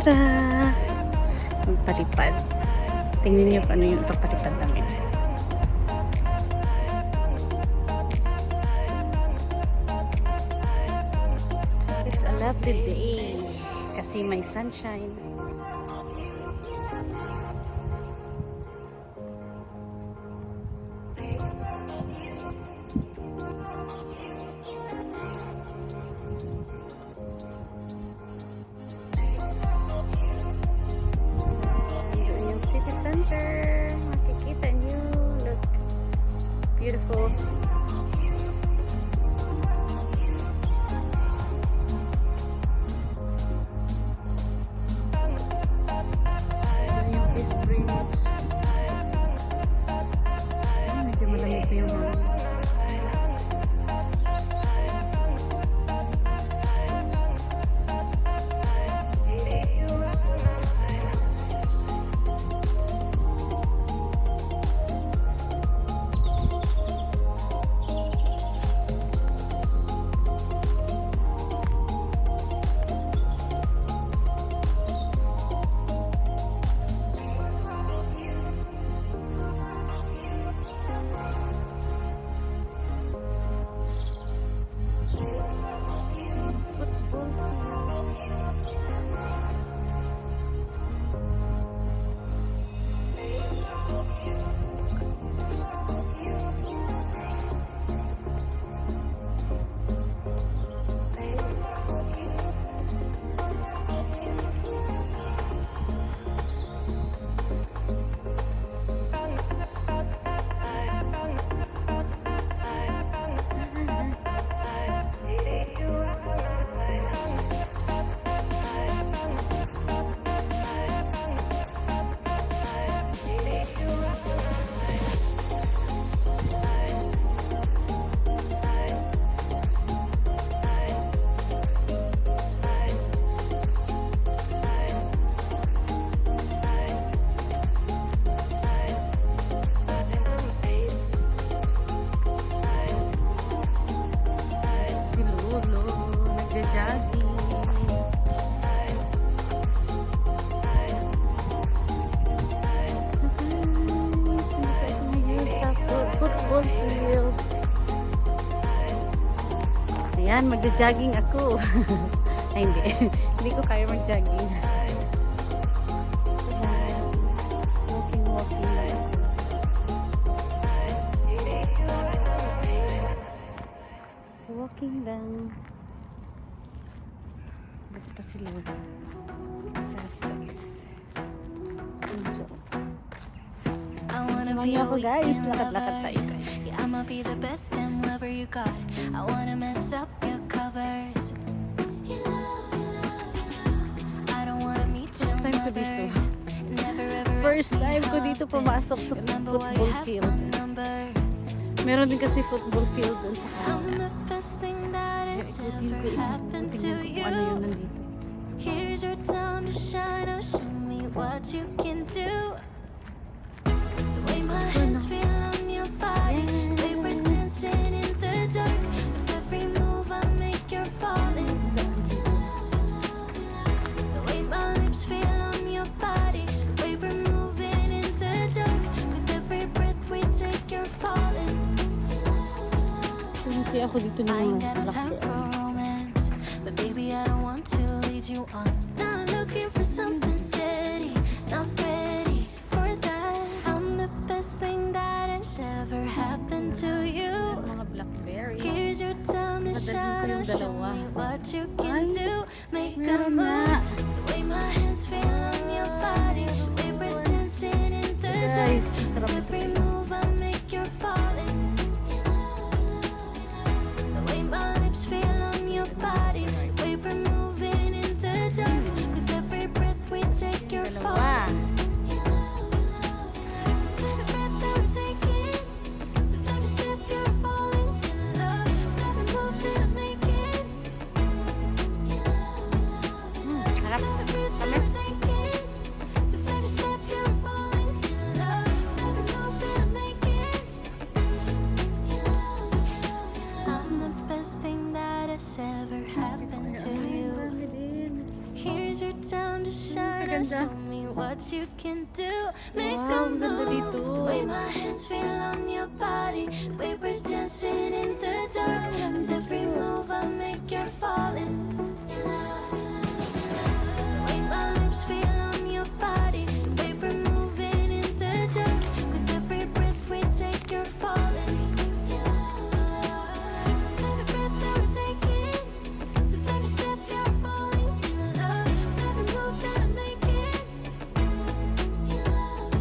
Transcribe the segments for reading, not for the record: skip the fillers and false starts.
Tara! Magpalipad. Tingnan niyo paano yung pagpalipad namin. It's a lovely day kasi may sunshine. City center. Makikita niyo. Look. Beautiful. Ayan yung Peace Bridge. Medyo malamig pa yung hangin. Football field. Ayan, magja-jogging ako. Ay, hindi. Hindi ko kaya mag-jogging. Walking lang. Walking lang. Dito pa sila. Exercise. Enjoy. Samahan ako guys, lakad-lakad tayo guys. Yeah, I'ma be the best damn lover you got. I wanna mess up your covers. I don't wanna meet your First time ko mother. dito. Never ever First ask me time ko how dito I've been. pumasok sa Remember why you football have field. my number. Meron din kasi football field dun sa I'm kanila. the best thing that has Ikutin ever ko happened to kung you. ano yun nandito. Here's your time to shine. Now show me what you can do. The way my hands feel on your body, they were dancing in the dark. With every move I make, you're falling. The way my lips feel on your body, the way we're moving in the dark. With every breath we take, you're falling. Kaya ako dito I ain't ng got no time for romance, but baby I don't want to lead you on. Not looking for something steady, not ready for that. I'm the best thing that has ever happened to you. mga blackberries. Here's your time to Padalhin ko shine. yung Show dalawa. me what you can Ay, do. Make a meron na. move. The way my hands feel on your body, we were dancing in the dark. Guys, masarap ito. Every move I make, you're falling. The way my lips feel on your body, the way we're moving in the dark. With every breath we take, you're Dalawa. falling. Every breath that we're taking, with every step you're falling in love. With every move that I'm making, Harap. every breath that we're taking, with every step you're falling in love. With every move that I'm making, I'm the best thing that has ever happened to you. Here's Here's your time to shine. Maganda. Show me what you can do. Make Wow, a ang ganda move. dito. The way my hands feel on your body, the way we're dancing in the dark. With every move I make, you're falling in love. The way my lips feel on your body, the way we're moving in the dark. With every breath we take, you're falling in love. Every breath that we're taking, with every step you're falling in love. With every move that I'm making, in love.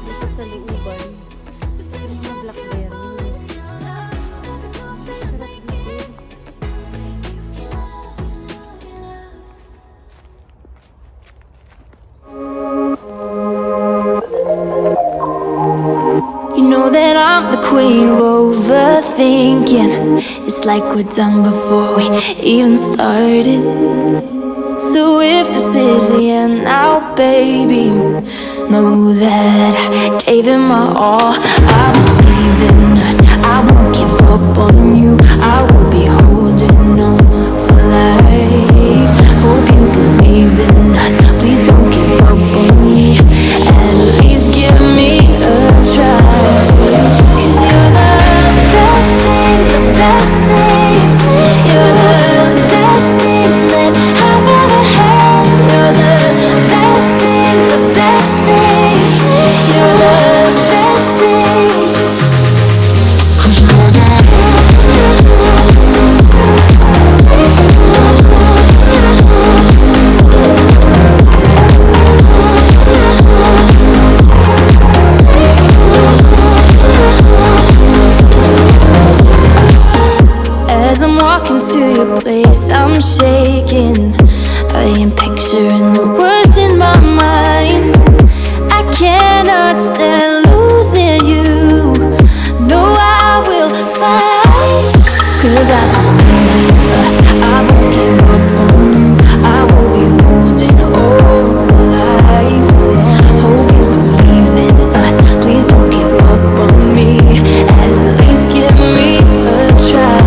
Dito sa looban. Mga blackberries. Sarap dito. You know that I'm the queen of overthinking. It's like we're done before we even started. So if this is the end now, baby, know that I gave it my all. I believe in us, I won't give up on you. I will be holding on for life. Hope you believe in us, please don't give up on me. At least give me a try. 'Cause you're the best thing, the best thing. You're the best thing that I've ever had. You're the best thing, the best thing. You're the best thing. 'Cause you're the As I'm walking to your place, I'm shaking. I am picturing the words in my mind. I cannot stand losing you. No, I will fight. 'Cause I believe in us, I won't give up on you. I will be holding on for life. Hope you believe in us, please don't give up on me. At least give me a try.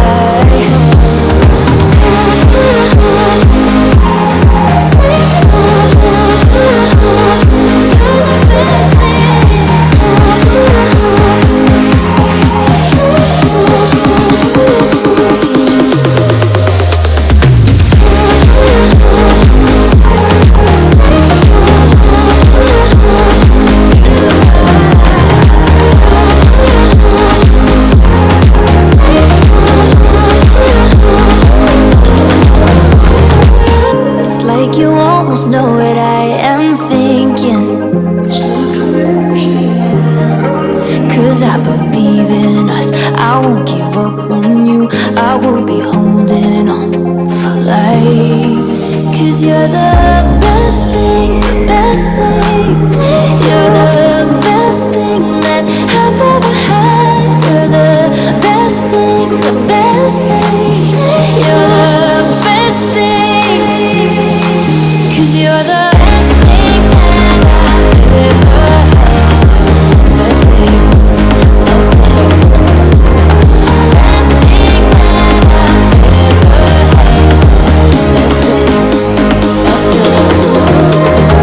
It's like you almost know what I am thinking. 'Cause I believe in us, I won't give up on you. I will be holding on for life. 'Cause you're the best thing, best thing. You're the best thing that I've ever had. You're the best thing, the best thing. You're the best thing. 'Cause you're the best thing that I've ever had. Best thing, best thing. Best thing that I've ever had. Best thing, best thing.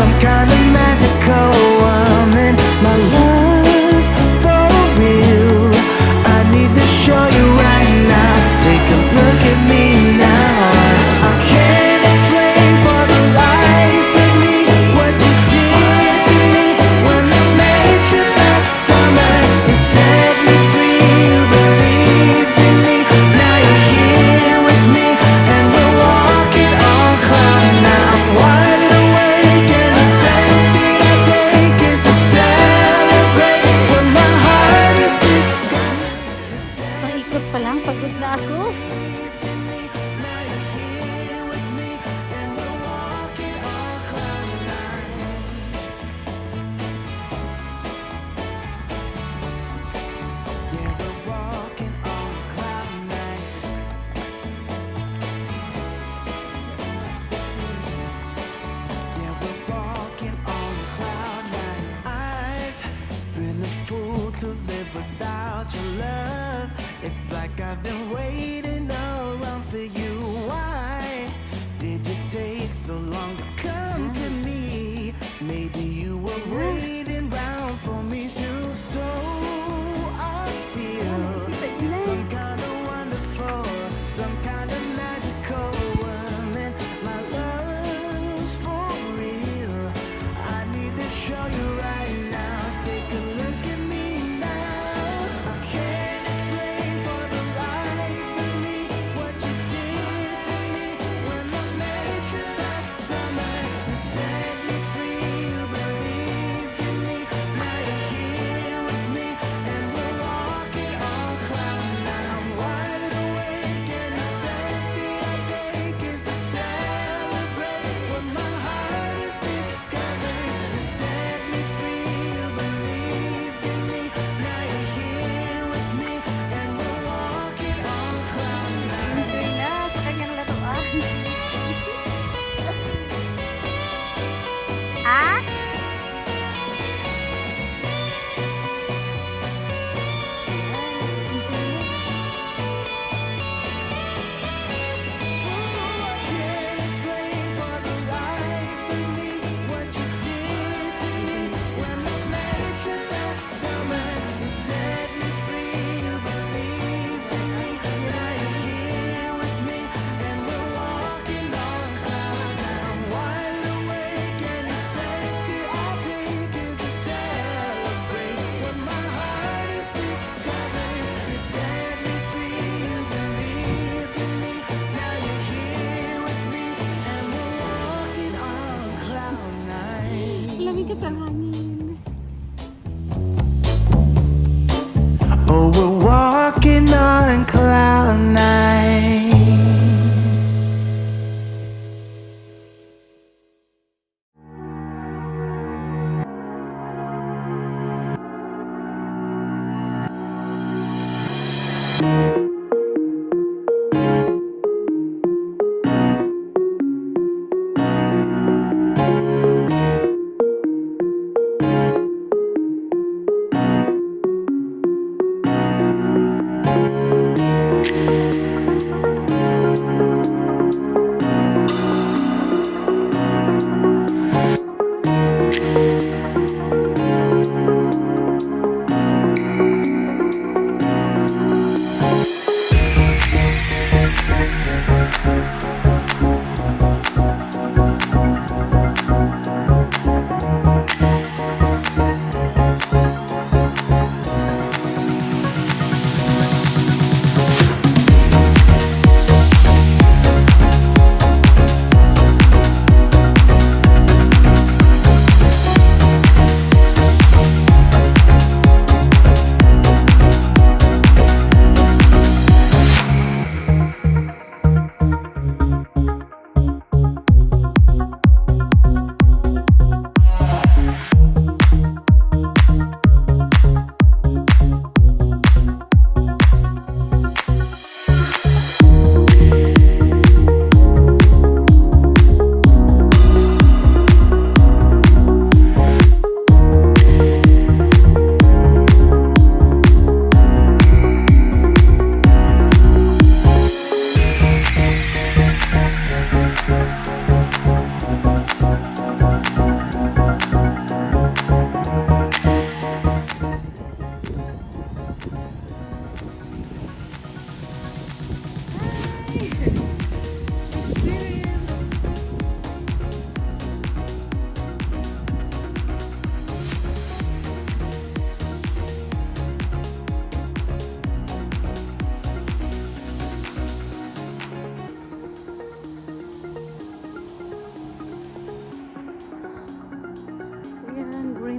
some kind of magical woman. My love's for real. I need to show you right now. Take a look at me now. I can't explain for the life of me what you did to me when I met you last summer. You set me free, you believed in me. Now you're here with me, and we're walking on cloud nine. I'm wide awake, and the step that I take is to celebrate when my heart is discovered. Sa ikot pa lang, pagod na ako. Now you're here with me, and we're walking on cloud nine. Yeah, we're walking on cloud nine. Yeah, we're walking on cloud nine. I've been a fool to live without your love. It's like I've been waiting around for you. Why did you take so long to come to me? Maybe you were waiting round for me too. So I feel you're some kind of wonderful, some kind of magical woman. My love's for real. I need to show you right now. Take a look at me now. I can't explain for the life of me what you did to me when I met you last summer. You set me free, you believed in me. Now you're here with me, and we're walking on cloud nine. I'm wide awake, and the step that I take is to celebrate when my heart is discovered. You set me free, you believed in me. Now you're here with me, and we're walking on cloud nine. Enjoy na sa kanyang laruan. Ah? Can't explain for the life of me what you did to me when I met you last summer. You set me free, you believed in me. Now you're here with me, and we're walking on cloud nine. I'm wide awake, and the step that I take is to celebrate when my heart is discovered. You set me free, you believed in me. Now you're here with me, and we're walking on cloud nine. Lamig ka sa hangin. Oh, we're walking on cloud nine.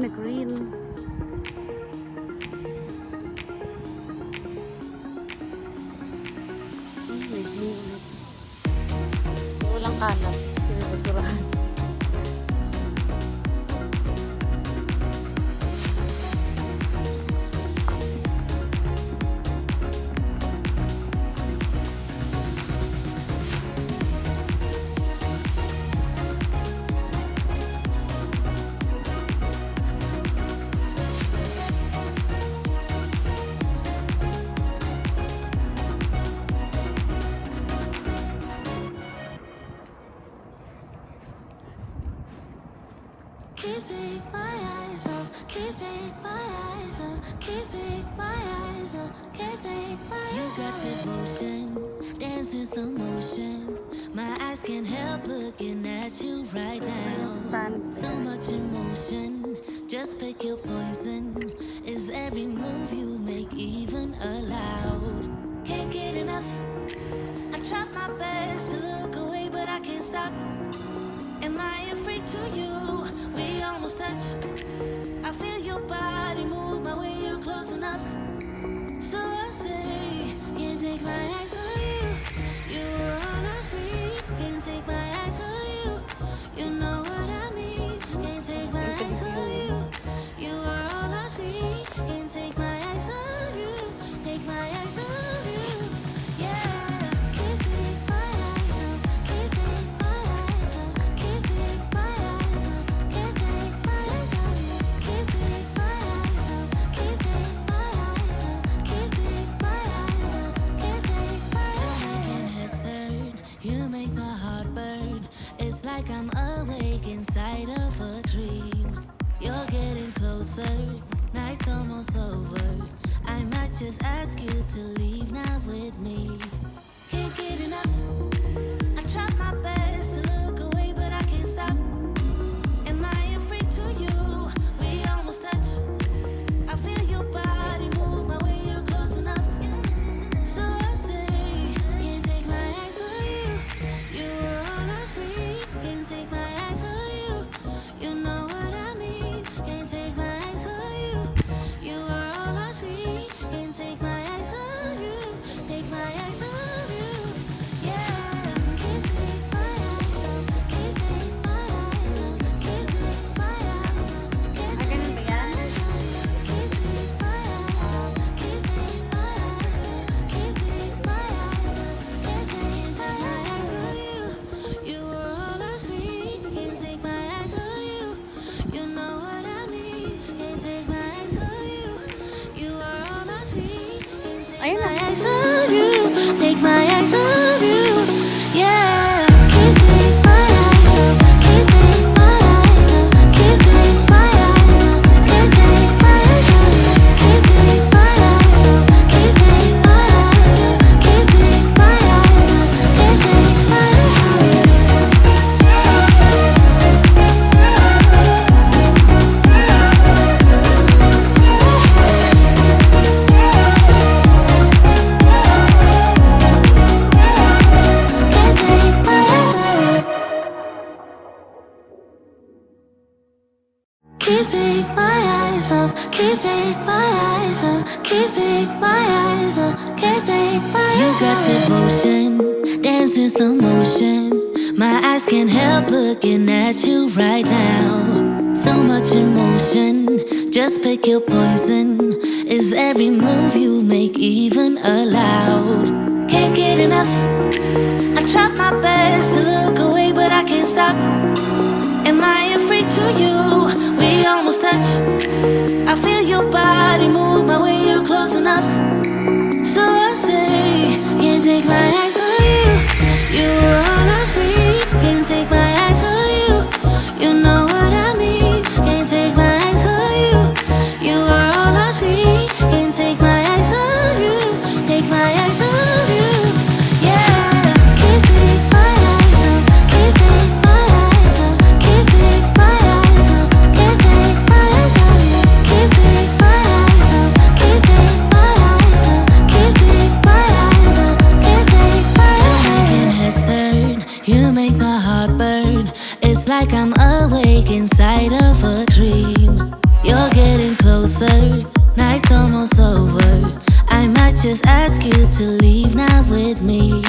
nag-green. May green ulit. Walang kalat kasi may basurahan. Can't take my eyes off, can't take my eyes off, can't take my eyes off, can't take my eyes off. You got this motion, dance in slow motion. My eyes can't help looking at you right now. So much emotion, just pick your poison. Is every move you make even allowed? Can't get enough. I try my best to look away, but I can't stop. Am I a freak to you? We almost touch. I feel your body move my way, you're close enough. So I say, can't take my eyes on you. You were all I see. Can't take my eyes on you. You know what I mean. Can't take my eyes on you. You were all I see. Can't take my eyes on you. Take my eyes on you. Yeah. Can't take my eyes off. Can't take my eyes off. Can't take my eyes off. Can't take my eyes off you. Can't take my eyes off. Can't take my eyes off. Can't take my eyes off. Can't take my eyes off. And heads turn, you make my heart burn. It's like I'm awake inside of a dream. You're getting closer, night's almost over. I might just ask you to leave now with me. Can't get enough. I try my best to look away, but I can't stop. Am I a freak to you? We almost touch. I feel your body move my way, you're close enough. So I say, can't take my eyes on you. You were all I see. Can't take my eyes on you. You know what I mean. Can't take my eyes on you. You were all I see. Can't take my eyes on you. Take my eyes on you. Yeah. Can't take my eyes off. Can't take my eyes off. Can't take my eyes off. Can't take my eyes off you. Can't take my eyes off. Can't take my eyes off. Can't take my eyes off. Can't take my eyes on you. You were all I see. Can't take my eyes on you. You know what I mean. Can't take my eyes on you. You are all I see. Can't take Ayun my na. eyes on you. Take my eyes on you. Yeah. Can't take my eyes off. Can't take my eyes off. Can't take my eyes off. Can't take my eyes off you. Can't take my eyes off. Can't take my eyes off. Can't take my eyes off. Can't take my eyes off you. Can't take my eyes off. Can't take my eyes off. Can't take my eyes off. Can't take my eyes off. You got this motion, dance in slow motion. My eyes can't help looking at you right now. So much emotion, just pick your poison. Is every move you make even allowed? Can't get enough. I try my best to look away, but I can't stop. Am I a freak to you? We almost touch. I feel your body move my way, you're close enough. So I say, can't take my eyes on you. You were all I see. Can't take my eyes on you. You know what I mean. Can't take my eyes on you. You were all I see. Can't take my eyes on you. Take my eyes on you. Yeah. Can't take my eyes off. Can't take my eyes off. Can't take my eyes off. Can't take my eyes off you. Can't take my eyes off. Can't take my eyes off. Can't take my eyes off. Can't take my eyes off. And heads turn, you make my heart burn. It's like I'm awake inside of a dream. closer. Night's almost over. I might just ask you to leave now with me.